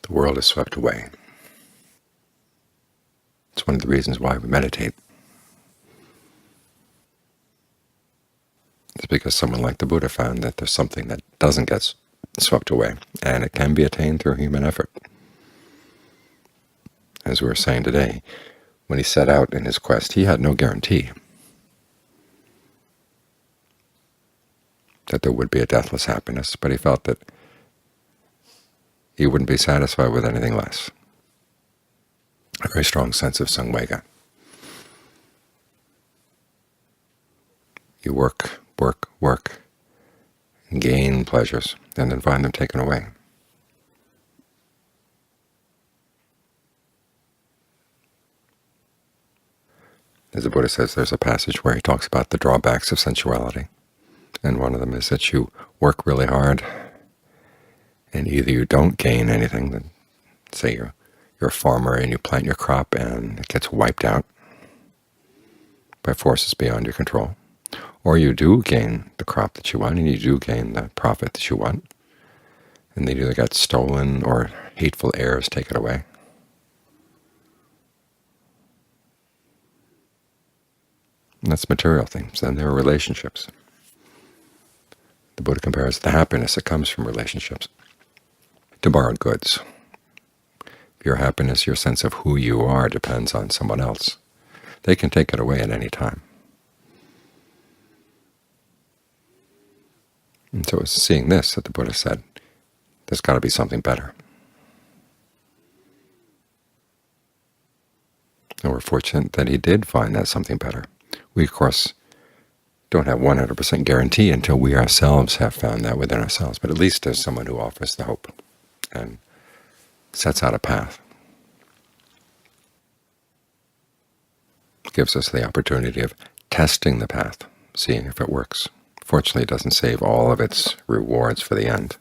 The world is swept away. It's one of the reasons why we meditate. It's because someone like the Buddha found that there's something that doesn't get swept away, and it can be attained through human effort. As we were saying today, when he set out in his quest, he had no guarantee that there would be a deathless happiness, but he felt that he wouldn't be satisfied with anything less. A very strong sense of samvega. You work, work, work, and gain pleasures, and then find them taken away. As the Buddha says, there's a passage where he talks about the drawbacks of sensuality, and one of them is that you work really hard, and either you don't gain anything, then say you're a farmer and you plant your crop and it gets wiped out by forces beyond your control, or you do gain the crop that you want and you do gain the profit that you want, and they either got stolen or hateful heirs take it away. And that's material things. Then there are relationships. The Buddha compares the happiness that comes from relationships to borrowed goods. Your happiness, your sense of who you are, depends on someone else. They can take it away at any time. And so it's seeing this that the Buddha said, there's got to be something better. And we're fortunate that he did find that something better. We, of course, don't have 100% guarantee until we ourselves have found that within ourselves, but at least there's someone who offers the hope and sets out a path. Gives us the opportunity of testing the path, seeing if it works. Fortunately, it doesn't save all of its rewards for the end.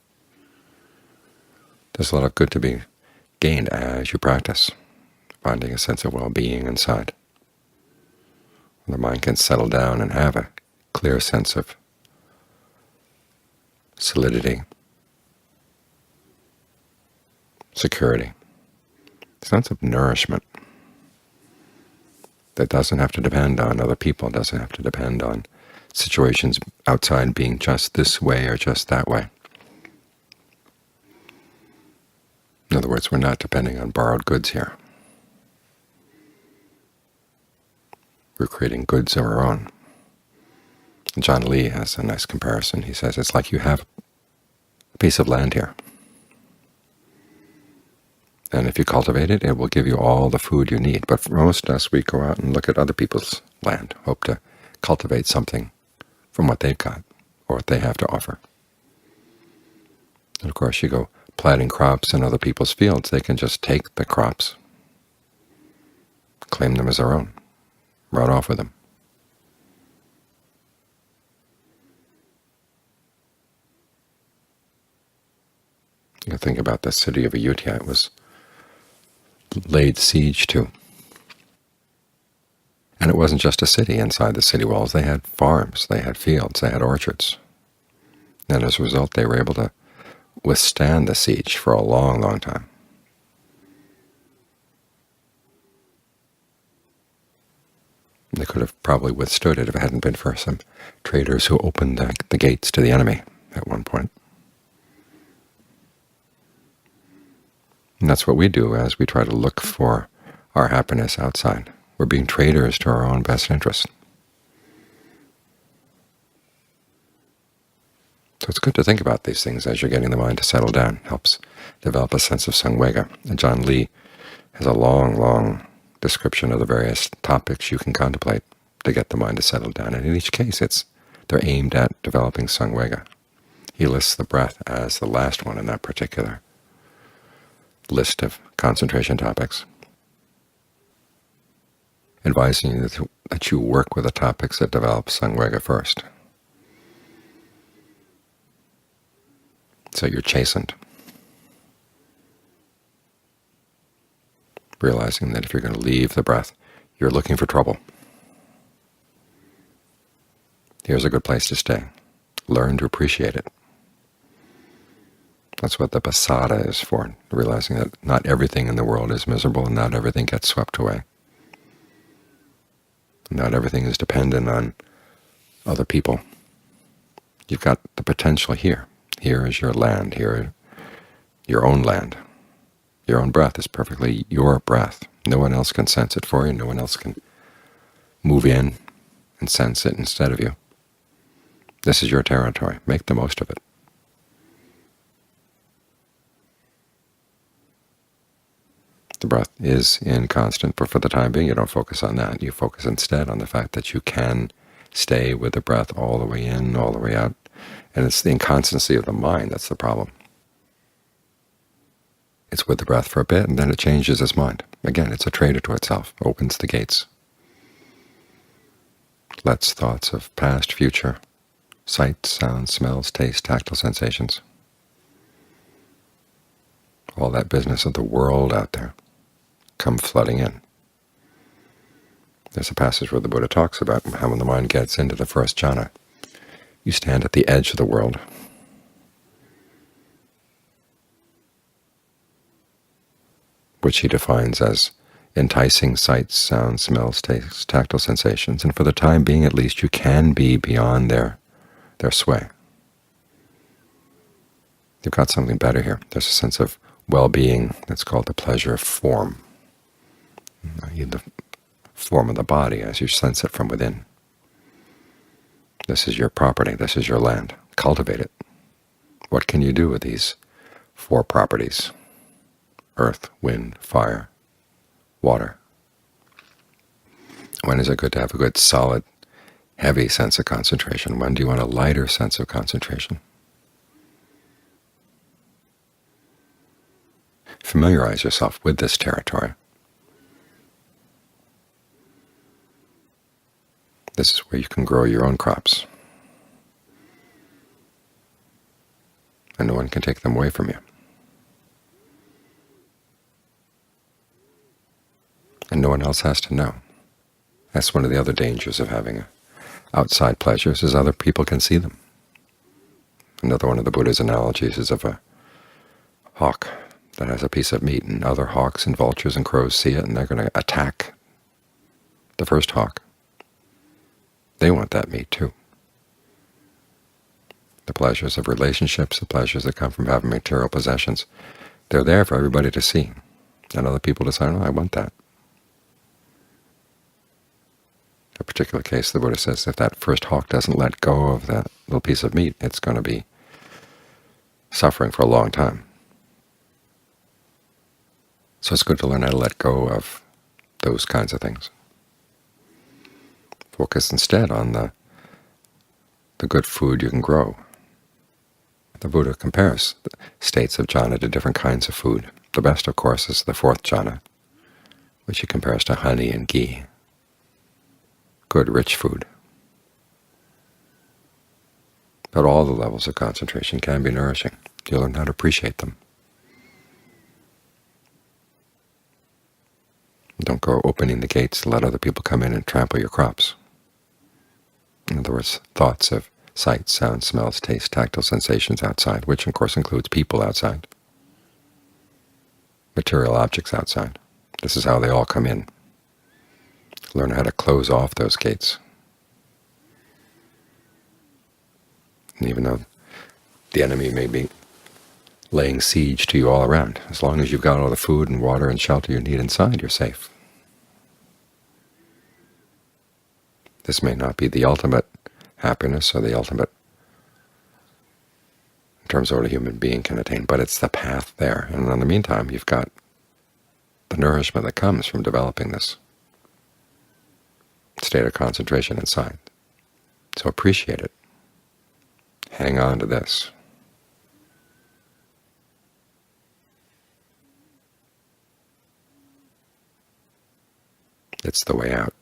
There's a lot of good to be gained as you practice, finding a sense of well-being inside. The mind can settle down and have a clear sense of solidity, security, sense of nourishment that doesn't have to depend on other people, doesn't have to depend on situations outside being just this way or just that way. In other words, we're not depending on borrowed goods here. We're creating goods of our own. And John Lee has a nice comparison. He says it's like you have a piece of land here, and if you cultivate it, it will give you all the food you need. But for most of us, we go out and look at other people's land, hope to cultivate something from what they've got or what they have to offer. And of course, you go planting crops in other people's fields, they can just take the crops, claim them as their own, run off with them. You can think about the city of Ayutthaya. It was laid siege to. And it wasn't just a city. Inside the city walls they had farms, they had fields, they had orchards. And as a result they were able to withstand the siege for a long, long time. They could have probably withstood it if it hadn't been for some traders who opened the gates to the enemy at one point. And that's what we do as we try to look for our happiness outside. We're being traders to our own best interest. So it's good to think about these things as you're getting the mind to settle down. It helps develop a sense of samvega. And John Lee has a long, long description of the various topics you can contemplate to get the mind to settle down. And in each case, they're aimed at developing samvega. He lists the breath as the last one in that particular list of concentration topics, advising you that you work with the topics that develop samvega first. So you're chastened, realizing that if you're going to leave the breath, you're looking for trouble. Here's a good place to stay. Learn to appreciate it. That's what the pasada is for, realizing that not everything in the world is miserable and not everything gets swept away. Not everything is dependent on other people. You've got the potential here. Here is your land, here your own land. Your own breath is perfectly your breath. No one else can sense it for you. No one else can move in and sense it instead of you. This is your territory. Make the most of it. The breath is inconstant, but for the time being you don't focus on that. You focus instead on the fact that you can stay with the breath all the way in, all the way out. And it's the inconstancy of the mind that's the problem. It's with the breath for a bit, and then it changes its mind. Again, it's a traitor to itself, opens the gates, lets thoughts of past, future, sight, sound, smells, taste, tactile sensations, all that business of the world out there, come flooding in. There's a passage where the Buddha talks about how when the mind gets into the first jhana, you stand at the edge of the world. Which he defines as enticing sights, sounds, smells, tastes, tactile sensations, and for the time being at least you can be beyond their sway. You've got something better here. There's a sense of well-being that's called the pleasure of form, the form of the body as you sense it from within. This is your property. This is your land. Cultivate it. What can you do with these four properties? Earth, wind, fire, water. When is it good to have a good, solid, heavy sense of concentration? When do you want a lighter sense of concentration? Familiarize yourself with this territory. This is where you can grow your own crops, and no one can take them away from you. And no one else has to know. That's one of the other dangers of having outside pleasures, is other people can see them. Another one of the Buddha's analogies is of a hawk that has a piece of meat, and other hawks and vultures and crows see it, and they're going to attack the first hawk. They want that meat too. The pleasures of relationships, the pleasures that come from having material possessions, they're there for everybody to see, and other people decide, oh, I want that. A particular case, the Buddha says, if that first hawk doesn't let go of that little piece of meat, it's going to be suffering for a long time. So it's good to learn how to let go of those kinds of things. Focus instead on the good food you can grow. The Buddha compares the states of jhana to different kinds of food. The best, of course, is the fourth jhana, which he compares to honey and ghee. Good, rich food. But all the levels of concentration can be nourishing. You learn how to appreciate them. Don't go opening the gates to let other people come in and trample your crops. In other words, thoughts of sight, sound, smells, taste, tactile sensations outside, which of course includes people outside, material objects outside. This is how they all come in. Learn how to close off those gates. And even though the enemy may be laying siege to you all around, as long as you've got all the food and water and shelter you need inside, you're safe. This may not be the ultimate happiness or the ultimate in terms of what a human being can attain, but it's the path there. And in the meantime, you've got the nourishment that comes from developing this state of concentration inside. So appreciate it. Hang on to this. It's the way out.